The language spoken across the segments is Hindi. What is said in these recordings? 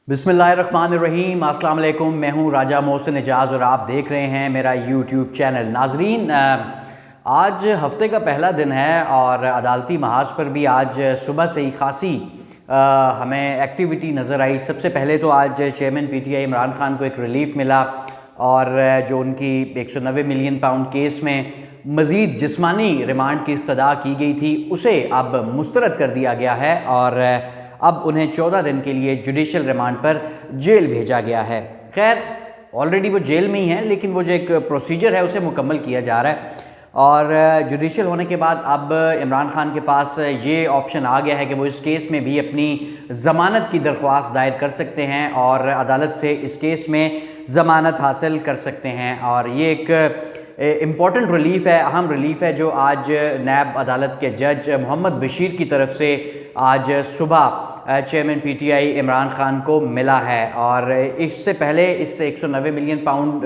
बिस्मिल्लाहिर्रहमानिर्रहीम, अस्सलाम वालेकुम। मैं हूं राजा मोहसिन एजाज़ और आप देख रहे हैं मेरा यूट्यूब चैनल। नाजरीन, आज हफ्ते का पहला दिन है और अदालती महाज पर भी आज सुबह से ही खासी हमें एक्टिविटी नज़र आई। सबसे पहले तो आज चेयरमैन पीटीआई इमरान खान को एक रिलीफ मिला और जो उनकी 190 मिलियन पाउंड केस में मज़ीद जिस्मानी रिमांड की इस्तदा की गई थी उसे अब मुस्तरद कर दिया गया है और अब उन्हें 14 दिन के लिए जुडिशल रिमांड पर जेल भेजा गया है। खैर, ऑलरेडी वो जेल में ही हैं, लेकिन वो जो एक प्रोसीजर है उसे मुकम्मल किया जा रहा है और जुडिशल होने के बाद अब इमरान खान के पास ये ऑप्शन आ गया है कि वो इस केस में भी अपनी ज़मानत की दरख्वास्त दायर कर सकते हैं और अदालत से इस केस में ज़मानत हासिल कर सकते हैं। और ये एक इम्पॉर्टेंट रिलीफ है, अहम रिलीफ है जो आज नैब अदालत के जज मोहम्मद बशीर की तरफ से आज सुबह चेयरमैन पीटीआई इमरान खान को मिला है। और इससे पहले इस 190 मिलियन पाउंड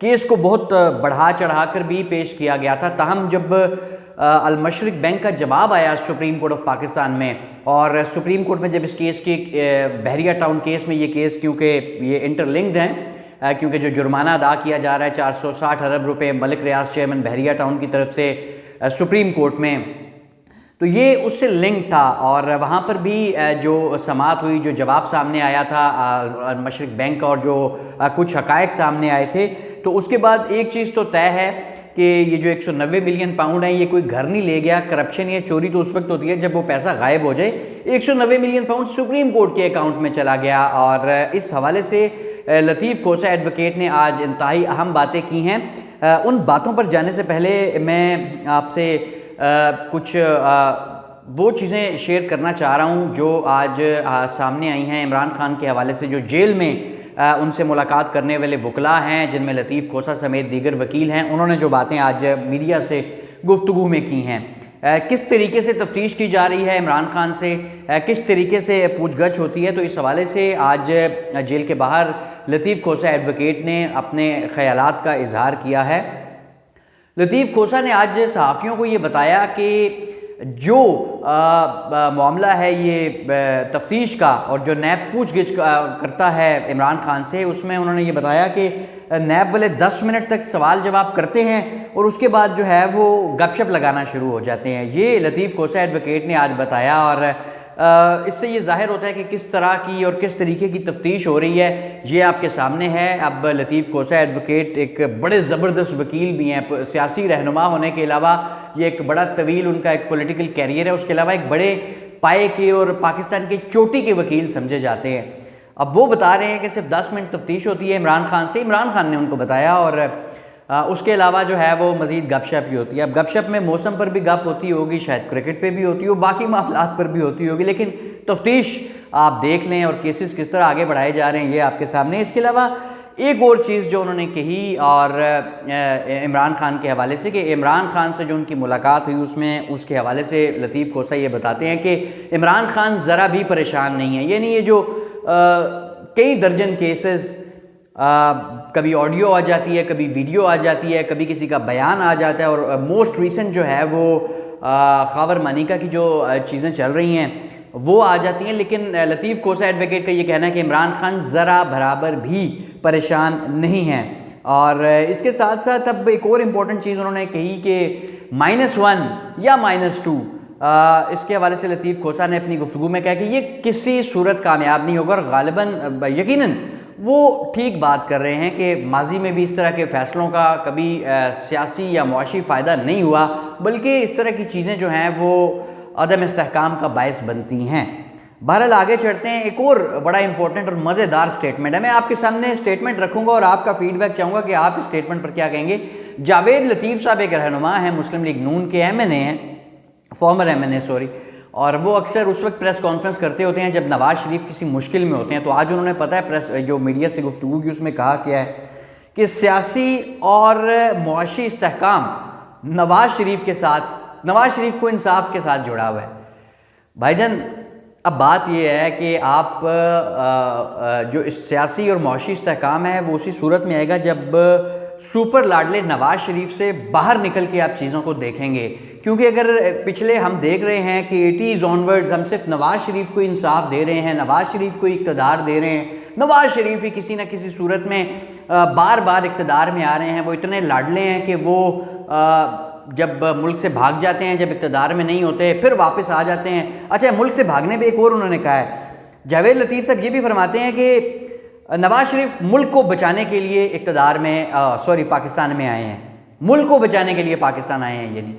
केस को बहुत बढ़ा चढ़ा कर भी पेश किया गया था। ताहम जब अल मशरिक बैंक का जवाब आया सुप्रीम कोर्ट ऑफ पाकिस्तान में और सुप्रीम कोर्ट में जब इस केस की बहरिया टाउन केस में ये केस, क्योंकि ये इंटरलिंक्ड हैं, क्योंकि जो जुर्माना अदा किया जा रहा है 460 अरब रुपए मलिक रियाज चेयरमैन बहरिया टाउन की तरफ से सुप्रीम कोर्ट में, तो ये उससे लिंक था और वहाँ पर भी जो समाअत हुई, जो जवाब सामने आया था मशरिक बैंक और जो कुछ हकायक सामने आए थे, तो उसके बाद एक चीज़ तो तय है कि ये जो 190 मिलियन पाउंड है ये कोई घर नहीं ले गया। करप्शन या चोरी तो उस वक्त होती है जब वो पैसा गायब हो जाए। 190 मिलियन पाउंड सुप्रीम कोर्ट के अकाउंट में चला गया और इस हवाले से लतीफ़ खोसा एडवोकेट ने आज इंतहाई अहम बातें की हैं। उन बातों पर जाने से पहले मैं आपसे कुछ वो चीज़ें शेयर करना चाह रहा हूँ जो आज सामने आई हैं इमरान खान के हवाले से। जो जेल में उनसे मुलाकात करने वाले वकला हैं, जिनमें लतीफ़ खोसा समेत दीगर वकील हैं, उन्होंने जो बातें आज मीडिया से गुफ्तगू में की हैं, किस तरीके से तफ्तीश की जा रही है इमरान खान से, किस तरीके से पूछगछ होती है, तो इस हवाले से आज जेल के बाहर लतीफ़ खोसा एडवोकेट ने अपने ख़यालात का इजहार किया है। लतीफ़ खोसा ने आज सहाफ़ियों को ये बताया कि जो मामला है ये तफ्तीश का और जो नैब पूछगिछ करता है इमरान खान से, उसमें उन्होंने ये बताया कि नैब वाले 10 मिनट तक सवाल जवाब करते हैं और उसके बाद जो है वो गपशप लगाना शुरू हो जाते हैं। ये लतीफ़ खोसा एडवोकेट ने आज बताया और इससे ये जाहिर होता है कि किस तरह की और किस तरीके की तफ्तीश हो रही है, ये आपके सामने है। अब लतीफ़ खोसा एडवोकेट एक बड़े ज़बरदस्त वकील भी हैं, सियासी रहनुमा होने के अलावा ये एक बड़ा तवील उनका एक पॉलिटिकल कैरियर है, उसके अलावा एक बड़े पाए के और पाकिस्तान की चोटी के वकील समझे जाते हैं। अब वो बता रहे हैं कि सिर्फ 10 मिनट तफ्तीश होती है इमरान खान से, इमरान खान ने उनको बताया, और उसके अलावा जो है वो मज़ीद गपशप ही होती है। अब गपशप में मौसम पर भी गप होती होगी, शायद क्रिकेट पे भी होती हो, बाकी मामलात पर भी होती होगी, लेकिन तफ्तीश आप देख लें और केसेस किस तरह आगे बढ़ाए जा रहे हैं ये आपके सामने। इसके अलावा एक और चीज़ जो उन्होंने कही और इमरान खान के हवाले से, कि इमरान खान से जो उनकी मुलाकात हुई उसमें उसके हवाले से लतीफ़ खोसा ये बताते हैं कि इमरान खान ज़रा भी परेशान नहीं है। यानी ये जो कई दर्जन केसेस, कभी ऑडियो आ जाती है, कभी वीडियो आ जाती है, कभी किसी का बयान आ जाता है, और मोस्ट रिसेंट जो है वो ख़ावर मानिका की जो चीज़ें चल रही हैं वो आ जाती हैं, लेकिन लतीफ़ खोसा एडवोकेट का ये कहना है कि इमरान खान ज़रा बराबर भी परेशान नहीं हैं। और इसके साथ साथ अब एक और इम्पॉर्टेंट चीज़ उन्होंने कही कि -1 या -2, इसके हवाले से लतीफ़ खोसा ने अपनी गुफ्तगू में कहा कि ये किसी सूरत कामयाब नहीं होगा, और गालिबन यकीनन वो ठीक बात कर रहे हैं कि माजी में भी इस तरह के फ़ैसलों का कभी सियासी या मुआशी फ़ायदा नहीं हुआ, बल्कि इस तरह की चीज़ें जो हैं वो अदम इस्तेहकाम का बायस बनती हैं। बहरहाल आगे चढ़ते हैं। एक और बड़ा इंपॉर्टेंट और मज़ेदार स्टेटमेंट है, मैं आपके सामने स्टेटमेंट रखूंगा और आपका फीडबैक चाहूँगा कि आप इस स्टेटमेंट पर क्या कहेंगे। जावेद लतीफ़ साहब एक रहनुमा हैं, मुस्लिम लीग नून के MNA हैं, फॉर्मर MNA सॉरी, और वो अक्सर उस वक्त प्रेस कॉन्फ्रेंस करते होते हैं जब नवाज़ शरीफ किसी मुश्किल में होते हैं। तो आज उन्होंने पता है प्रेस जो मीडिया से गुफ्तगू की उसमें कहा क्या है कि सियासी और मुआशी इस्तेहकाम नवाज़ शरीफ के साथ, नवाज़ शरीफ को इंसाफ के साथ जुड़ा हुआ है। भाईजान, अब बात यह है कि आप जो इस सियासी और मुआशी इस्तेहकाम है वो उसी सूरत में आएगा जब सुपर लाडले नवाज़ शरीफ से बाहर निकल के आप चीज़ों को देखेंगे, क्योंकि अगर पिछले हम देख रहे हैं कि 80s ऑनवर्ड्स हम सिर्फ नवाज़ शरीफ को इंसाफ दे रहे हैं, नवाज़ शरीफ को इक़्तिदार दे रहे हैं, नवाज़ शरीफ ही किसी न किसी सूरत में बार बार इक़्तिदार में आ रहे हैं, वो इतने लाडले हैं कि वो जब मुल्क से भाग जाते हैं, जब इक़्तिदार में नहीं होते फिर वापस आ जाते हैं। अच्छा, मुल्क से भागने पे एक और उन्होंने कहा है, जावेद लतीफ़ साहब ये भी फरमाते हैं कि नवाज़ शरीफ मुल्क को बचाने के लिए इक़्तिदार में पाकिस्तान में आए हैं, मुल्क को बचाने के लिए पाकिस्तान आए हैं। यानी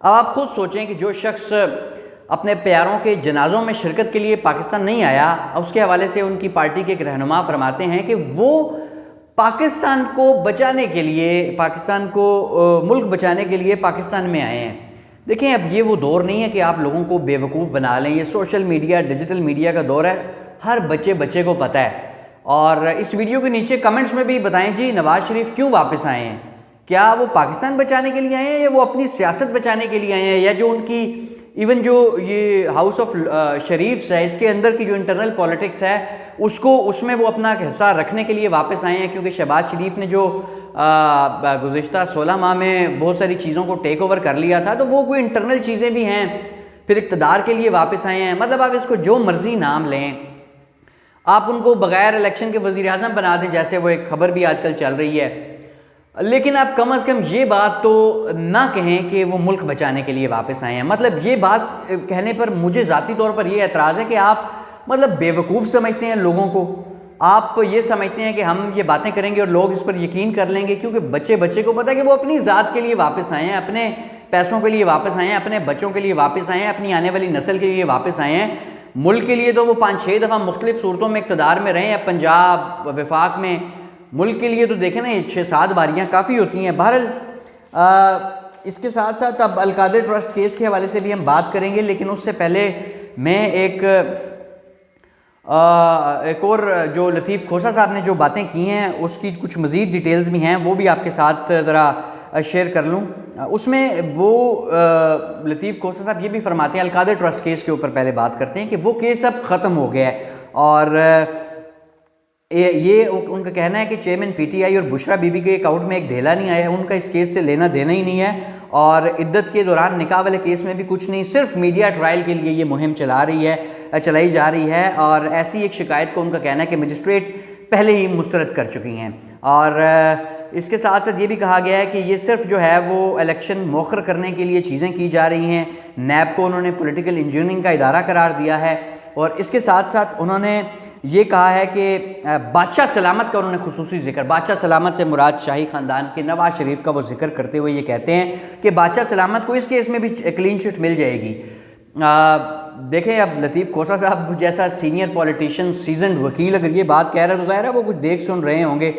अब आप खुद सोचें कि जो शख्स अपने प्यारों के जनाज़ों में शिरकत के लिए पाकिस्तान नहीं आया, उसके हवाले से उनकी पार्टी के एक रहनुमा फरमाते हैं कि वो पाकिस्तान को बचाने के लिए, पाकिस्तान को मुल्क बचाने के लिए पाकिस्तान में आए हैं। देखें, अब ये वो दौर नहीं है कि आप लोगों को बेवकूफ़ बना लें, ये सोशल मीडिया, डिजिटल मीडिया का दौर है, हर बच्चे को पता है। और इस वीडियो के नीचे कमेंट्स में भी बताएं जी नवाज़ शरीफ क्यों वापस आए हैं, क्या वो पाकिस्तान बचाने के लिए आए हैं या वो अपनी सियासत बचाने के लिए आए हैं, या जो उनकी इवन जो ये हाउस ऑफ शरीफ्स है इसके अंदर की जो इंटरनल पॉलिटिक्स है उसको, उसमें वो अपना हिस्सा रखने के लिए वापस आए हैं। क्योंकि शहबाज शरीफ ने जो गुज़िश्ता 16 माह में बहुत सारी चीज़ों को टेक ओवर कर लिया था, तो वो कोई इंटरनल चीज़ें भी हैं, फिर इक़्तिदार के लिए वापस आए हैं। मतलब आप इसको जो मर्ज़ी नाम लें, आप उनको बग़ैर इलेक्शन के वज़ीर आज़म बना दें, जैसे वो एक खबर भी आजकल चल रही है, लेकिन आप कम से कम ये बात तो ना कहें कि वो मुल्क बचाने के लिए वापस आए हैं। मतलब ये बात कहने पर मुझे ज़ाती तौर पर ये एतराज़ है कि आप मतलब बेवकूफ़ समझते हैं लोगों को, आप ये समझते हैं कि हम ये बातें करेंगे और लोग इस पर यकीन कर लेंगे, क्योंकि बच्चे को पता है कि वो अपनी ज़ात के लिए वापस आए हैं, अपने पैसों के लिए वापस आए हैं, अपने बच्चों के लिए वापस आए हैं, अपनी आने वाली नस्ल के लिए वापस आए हैं। मुल्क के लिए तो वो 5-6 दफ़ा मुख्तलिफ सूरतों में इक़्तिदार में रहे हैं, पंजाब वफाक में। मुल्क के लिए तो देखें ना, 6-7 बारियाँ काफ़ी होती हैं। बहरहाल इसके साथ साथ अब अलकादर ट्रस्ट केस के हवाले से भी हम बात करेंगे, लेकिन उससे पहले मैं एक और जो लतीफ़ खोसा साहब ने जो बातें की हैं उसकी कुछ मज़ीद डिटेल्स भी हैं, वो भी आपके साथ ज़रा शेयर कर लूँ। उसमें वो लतीफ़ खोसा साहब ये भी फरमाते हैं, अलकादर ट्रस्ट केस के ऊपर पहले बात करते हैं कि वो केस अब ख़त्म हो गया है, और ये उनका कहना है कि चेयरमैन पीटीआई और बुशरा बीबी के अकाउंट में एक धेला नहीं आया, उनका इस केस से लेना देना ही नहीं है, और इद्दत के दौरान निकाह वाले केस में भी कुछ नहीं, सिर्फ मीडिया ट्रायल के लिए ये मुहिम चलाई जा रही है। और ऐसी एक शिकायत को उनका कहना है कि मजिस्ट्रेट पहले ही मुस्तरद कर चुकी हैं। और इसके साथ साथ ये भी कहा गया है कि ये सिर्फ जो है वो इलेक्शन मौखर करने के लिए चीज़ें की जा रही हैं। नैब को उन्होंने पॉलिटिकल इंजीनियरिंग का इदारा करार दिया है, और इसके साथ साथ उन्होंने ये कहा है कि बादशाह सलामत का उन्होंने खुसूसी जिक्र, बादशाह सलामत से मुराद शाही ख़ानदान के नवाज़ शरीफ का वो जिक्र करते हुए ये कहते हैं कि बादशाह सलामत को इस केस में भी क्लीन चिट मिल जाएगी। देखें, अब लतीफ़ खोसा साहब जैसा सीनियर पॉलिटिशियन, सीजन्ड वकील अगर ये बात कह रहे हैं तो ज़ाहिर है वो कुछ देख सुन रहे होंगे।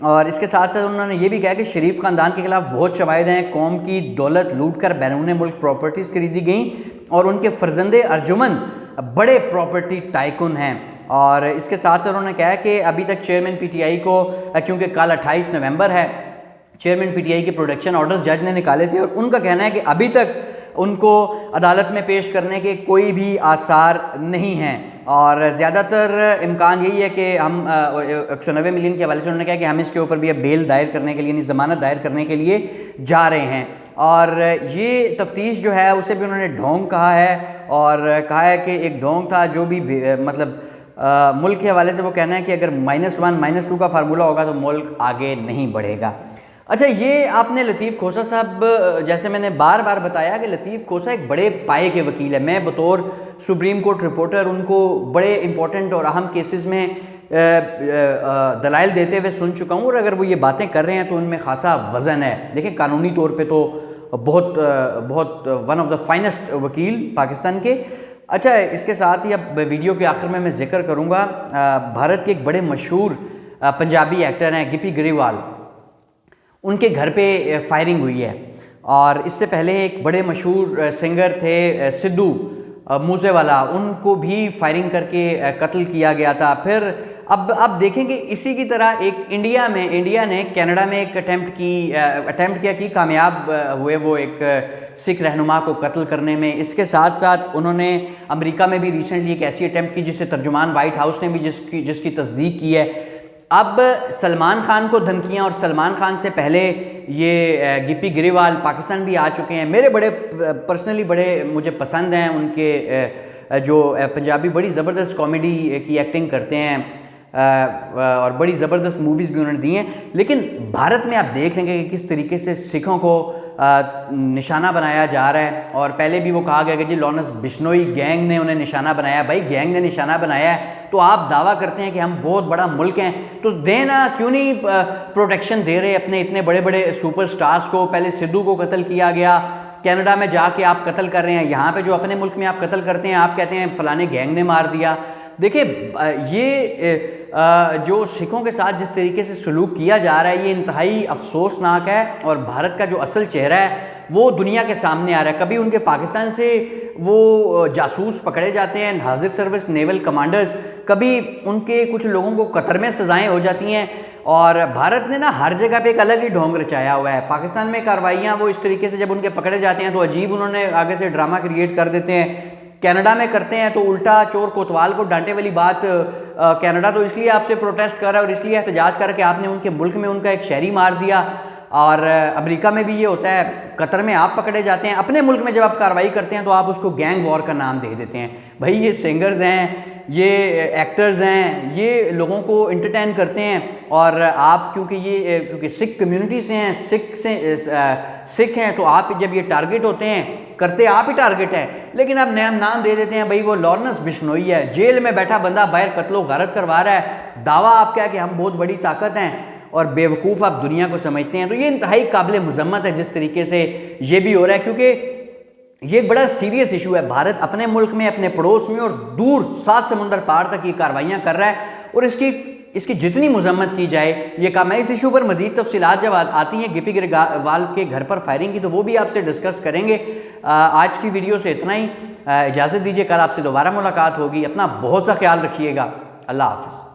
और इसके साथ साथ उन्होंने ये भी कहा कि शरीफ ख़ानदान के खिलाफ बहुत शवाहिद हैं, कौम की दौलत लूट कर बैरून मुल्क प्रॉपर्टीज़ खरीदी गई, और उनके फ़र्जंदे अर्जुमन बड़े प्रॉपर्टी टाइकून हैं। और इसके साथ साथ उन्होंने कहा कि अभी तक चेयरमैन पीटीआई को, क्योंकि कल 28 नवंबर है, चेयरमैन पीटीआई के प्रोटेक्शन ऑर्डर्स जज ने निकाले थे, और उनका कहना है कि अभी तक उनको अदालत में पेश करने के कोई भी आसार नहीं हैं, और ज़्यादातर इम्कान यही है कि हम 190 मिलियन के हवाले से उन्होंने कहा कि हम इसके ऊपर भी अब बेल दायर करने के लिए, यानी ज़मानत दायर करने के लिए जा रहे हैं। और ये तफ्तीश जो है उसे भी उन्होंने ढोंग कहा है, और कहा है कि एक ढोंग था जो भी मतलब मुल्क के हवाले से वो कहना है कि अगर -1 -2 का फार्मूला होगा तो मुल्क आगे नहीं बढ़ेगा। अच्छा, ये आपने लतीफ़ खोसा साहब, जैसे मैंने बार बार बताया कि लतीफ़ खोसा एक बड़े पाए के वकील है। मैं बतौर सुप्रीम कोर्ट रिपोर्टर उनको बड़े इंपॉर्टेंट और अहम केसेस में दलाइल देते हुए सुन चुका हूँ, और अगर वो ये बातें कर रहे हैं तो उनमें खासा वज़न है। देखिए, कानूनी तौर पे तो बहुत वन ऑफ द फाइनेस्ट वकील पाकिस्तान के। अच्छा, इसके साथ ही अब वीडियो के आखिर में मैं जिक्र करूँगा, भारत के एक बड़े मशहूर पंजाबी एक्टर हैं गिपी ग्रेवाल, उनके घर पे फायरिंग हुई है। और इससे पहले एक बड़े मशहूर सिंगर थे सिद्धू मूसेवाला, उनको भी फायरिंग करके कत्ल किया गया था। फिर अब आप देखेंगे इसी की तरह एक इंडिया ने कनाडा में एक अटेम्प्ट किया कि कामयाब हुए वो एक सिख रहनुमा को कत्ल करने में। इसके साथ साथ उन्होंने अमेरिका में भी रिसेंटली एक ऐसी अटेम्प्ट की जिसे तर्जुमान वाइट हाउस ने भी जिसकी तस्दीक की है। अब सलमान खान को धमकियां, और सलमान खान से पहले ये गिप्पी ग्रेवाल पाकिस्तान भी आ चुके हैं। मेरे बड़े पर्सनली बड़े मुझे पसंद हैं उनके जो पंजाबी बड़ी ज़बरदस्त कॉमेडी की एक्टिंग करते हैं और बड़ी ज़बरदस्त मूवीज़ भी उन्होंने दी हैं। लेकिन भारत में आप देख लेंगे कि किस तरीके से सिखों को निशाना बनाया जा रहा है। और पहले भी वो कहा गया कि जी लॉरेंस बिश्नोई गैंग ने उन्हें निशाना बनाया। भाई गैंग ने निशाना बनाया है तो आप दावा करते हैं कि हम बहुत बड़ा मुल्क हैं, तो देना क्यों नहीं प्रोटेक्शन दे रहे अपने इतने बड़े बड़े सुपरस्टार्स को। पहले सिद्धू को कत्ल किया गया, कनाडा में जाके आप कत्ल कर रहे हैं, यहाँ पे जो अपने मुल्क में आप कत्ल करते हैं आप कहते हैं फलाने गैंग ने मार दिया। देखिए ये जो सिखों के साथ जिस तरीके से सलूक किया जा रहा है ये इंतहाई अफसोसनाक है। और भारत का जो असल चेहरा है वो दुनिया के सामने आ रहा है। कभी उनके पाकिस्तान से वो जासूस पकड़े जाते हैं, हाजिर सर्विस नेवल कमांडर्स, कभी उनके कुछ लोगों को कतर में सजाएं हो जाती हैं। और भारत ने ना हर जगह पे एक अलग ही ढोंग रचाया हुआ है। पाकिस्तान में कार्रवाइयाँ वो इस तरीके से जब उनके पकड़े जाते हैं तो अजीब उन्होंने आगे से ड्रामा क्रिएट कर देते हैं। कनाडा में करते हैं तो उल्टा चोर कोतवाल को डांटे वाली बात। कनाडा तो इसलिए आपसे प्रोटेस्ट कर रहा है और इसलिए एहतजाज कर कि आपने उनके मुल्क में उनका एक शहरी मार दिया। और अमेरिका में भी ये होता है, कतर में आप पकड़े जाते हैं, अपने मुल्क में जब आप कार्रवाई करते हैं तो आप उसको गैंग वॉर का नाम दे देते हैं। भाई ये सिंगर्स हैं, ये एक्टर्स हैं, ये लोगों को इंटरटेन करते हैं। और आप क्योंकि सिख कम्युनिटी से हैं, सिख हैं, तो आप जब ये टारगेट होते हैं करते आप ही टारगेट है, लेकिन आप नया नाम दे देते हैं। भाई वो लॉरेंस बिश्नोई है, जेल में बैठा बंदा बाहर कत्लो गारत करवा रहा है, दावा आप क्या कि हम बहुत बड़ी ताकत हैं और बेवकूफ़ आप दुनिया को समझते हैं। तो ये इंतहाई काबिल मजम्मत है जिस तरीके से ये भी हो रहा है, क्योंकि ये एक बड़ा सीरियस इशू है। भारत अपने मुल्क में, अपने पड़ोस में और दूर 7 समुंदर पार तक ये कार्रवाइयाँ कर रहा है और इसकी जितनी मजम्मत की जाए ये काम है। इस इशू पर मजीद तफसीलात जब आती हैं गिप्पी ग्रेवाल के घर पर फायरिंग की तो वो भी आपसे डिस्कस करेंगे। आज की वीडियो से इतना ही, इजाज़त दीजिए, कल आपसे दोबारा मुलाकात होगी। अपना बहुत सा ख्याल रखिएगा। अल्लाह हाफ़िज़।